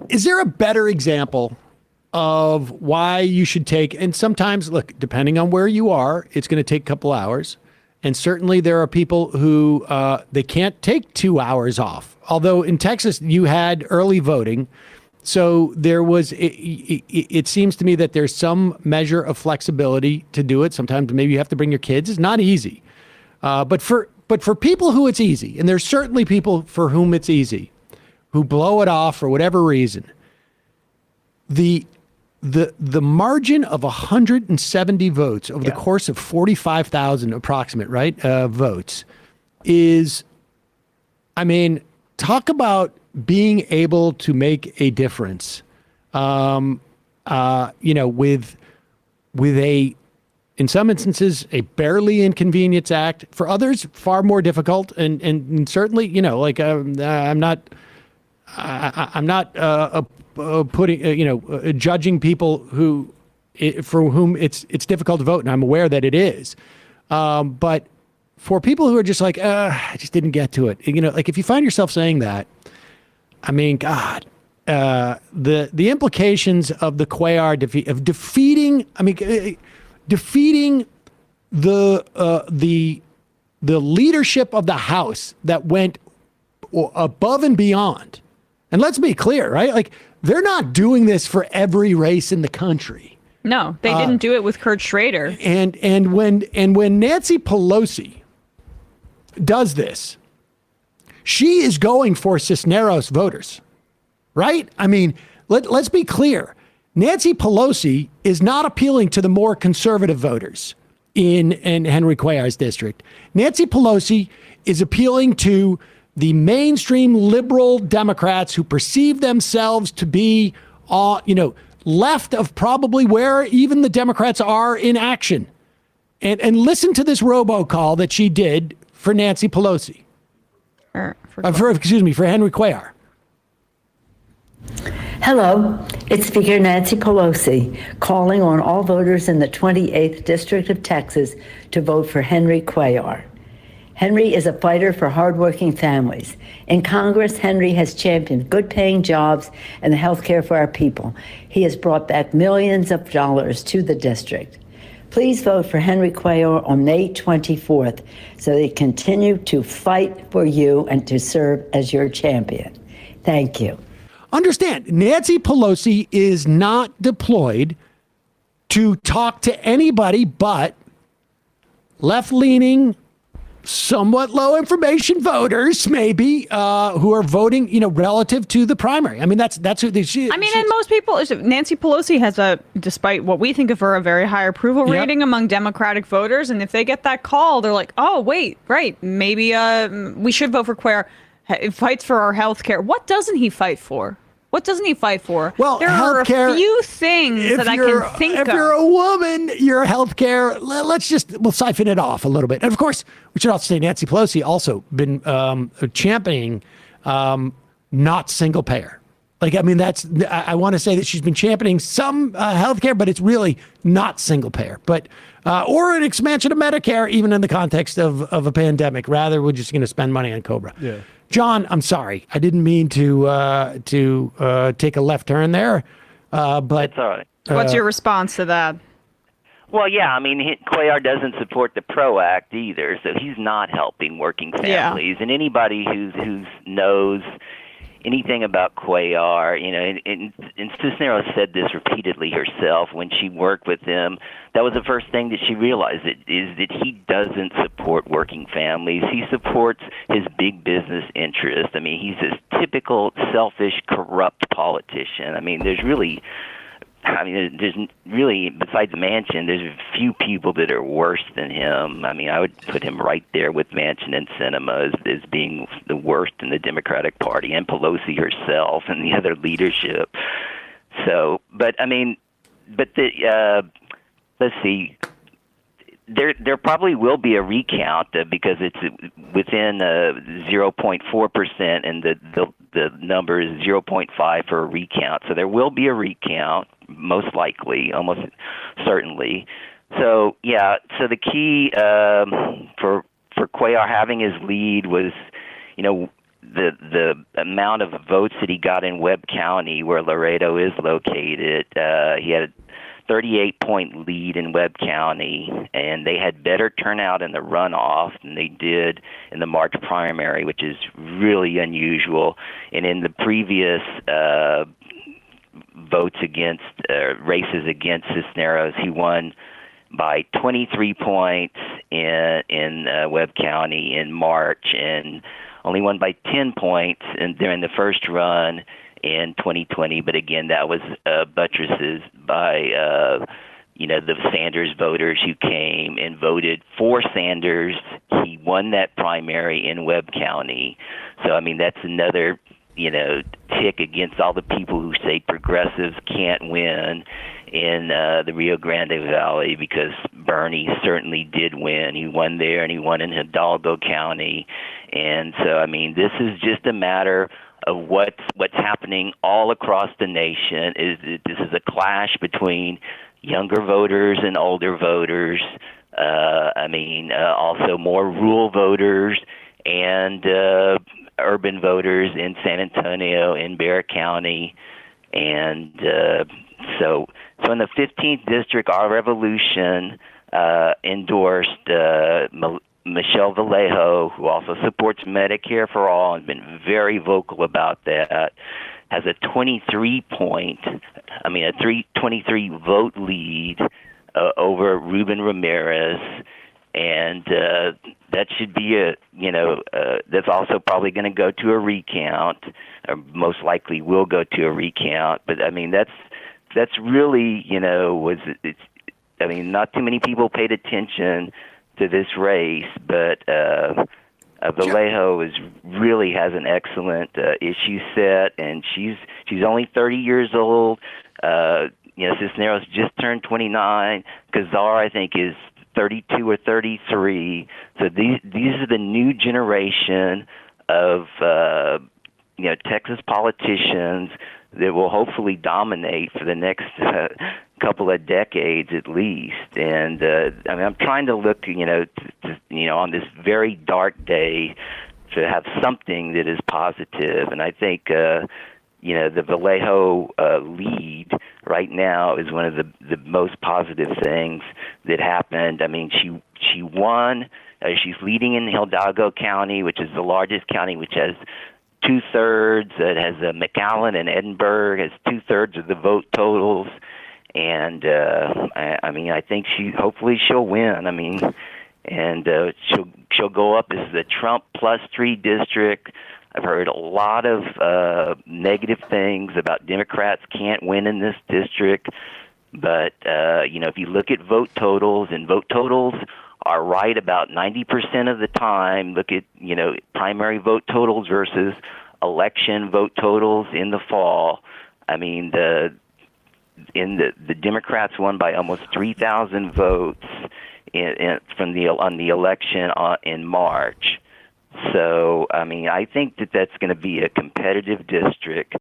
Is there a better example of why you should take, and sometimes, look, depending on where you are, it's going to take a couple hours. And certainly there are people who they can't take 2 hours off. Although in Texas, you had early voting. So there was, it seems to me that there's some measure of flexibility to do it. Sometimes maybe you have to bring your kids. It's not easy. But for people who it's easy, and there's certainly people for whom it's easy, who blow it off for whatever reason, the margin of 170 votes over the course of 45,000 approximate, right, votes is, I mean, talk about being able to make a difference, with a, in some instances, a barely inconvenience act. For others, far more difficult. And certainly, I'm not judging people for whom it's difficult to vote, and I'm aware that it is. But for people who are just like, I just didn't get to it. Like if you find yourself saying that, I mean, God, the implications of the Cuellar defeat, of defeating the leadership of the House that went above and beyond. And let's be clear, right? Like, they're not doing this for every race in the country. No, they didn't do it with Kurt Schrader. And when Nancy Pelosi does this, she is going for Cisneros voters, right? I mean, let's be clear. Nancy Pelosi is not appealing to the more conservative voters in Henry Cuellar's district. Nancy Pelosi is appealing to the mainstream liberal Democrats who perceive themselves to be, left of probably where even the Democrats are in action. And listen to this robocall that she did for Nancy Pelosi. For Henry Cuellar. Hello, it's Speaker Nancy Pelosi calling on all voters in the 28th District of Texas to vote for Henry Cuellar. Henry is a fighter for hardworking families. In Congress, Henry has championed good-paying jobs and the health care for our people. He has brought back millions of dollars to the district. Please vote for Henry Cuellar on May 24th so they continue to fight for you and to serve as your champion. Thank you. Understand, Nancy Pelosi is not deployed to talk to anybody but left-leaning, somewhat low information voters, maybe, who are voting, relative to the primary. I mean, that's who they should. I mean, and most people, Nancy Pelosi has despite what we think of her, a very high approval rating among Democratic voters. And if they get that call, they're like, oh, wait, right. Maybe we should vote for Cuellar. He fights for our health care. What doesn't he fight for? What doesn't he fight for? Well, there are a few things that I can think of. If you're a woman, your health care, we'll siphon it off a little bit. And of course, we should also say Nancy Pelosi also been championing not single payer. Like, I mean, I want to say that she's been championing some health care, but it's really not single payer. But or an expansion of Medicare, even in the context of a pandemic. Rather, we're just going to spend money on Cobra. Yeah. John, I'm sorry. I didn't mean to take a left turn there, but that's all right. What's your response to that? Well, yeah, I mean, Cuellar doesn't support the ProAct either, so he's not helping working families. And anybody who knows anything about Cuellar, and Cisneros said this repeatedly herself when she worked with him. That was the first thing that she realized, is that he doesn't support working families. He supports his big business interests. I mean, he's this typical selfish, corrupt politician. There's really, besides Manchin, there's a few people that are worse than him. I would put him right there with Manchin and Sinema as being the worst in the Democratic Party, and Pelosi herself and the other leadership. So, let's see. There probably will be a recount because it's within 0.4%, and the number is 0.5 for a recount. So there will be a recount, most likely, almost certainly. So yeah. So the key for Cuellar having his lead was, the amount of votes that he got in Webb County, where Laredo is located, he had a 38-point lead in Webb County, and they had better turnout in the runoff than they did in the March primary, which is really unusual. And in the previous votes against races against Cisneros, he won by 23 points in Webb County in March, and only won by 10 points during the first run in 2020. But again, that was buttresses by the Sanders voters who came and voted for Sanders. He won that primary in Webb County. So I mean, that's another tick against all the people who say progressives can't win in the Rio Grande Valley, because Bernie certainly did win. He won there, and he won in Hidalgo County. And so, I mean, this is just a matter of what's happening all across the nation. This is a clash between younger voters and older voters. Also more rural voters and urban voters in San Antonio, in Bexar County. And so in the 15th district, Our Revolution endorsed Michelle Vallejo, who also supports Medicare for all and been very vocal about that, has a 23 vote lead over Ruben Ramirez. And that should be that's also probably going to go to a recount, or most likely will go to a recount. But I mean, that's really, not too many people paid attention to this race, but Vallejo really has an excellent issue set, and she's only 30 years old. Cisneros just turned 29. Kazar, I think, is 32 or 33. So these are the new generation of Texas politicians that will hopefully dominate for the next couple of decades at least. And I'm trying to look, on this very dark day, to have something that is positive. And I think the Vallejo lead right now is one of the most positive things that happened. I mean, she won. She's leading in Hidalgo County, which is the largest county, which has 2/3. It has McAllen and Edinburgh has 2/3 of the vote totals. And I think hopefully she'll win. I mean, and she'll go up as the Trump +3 district. I've heard a lot of negative things about Democrats can't win in this district. But, if you look at vote totals, and vote totals are right about 90% of the time. Look at, primary vote totals versus election vote totals in the fall. I mean, the Democrats won by almost 3,000 votes on the election in March. So, I mean, I think that's going to be a competitive district.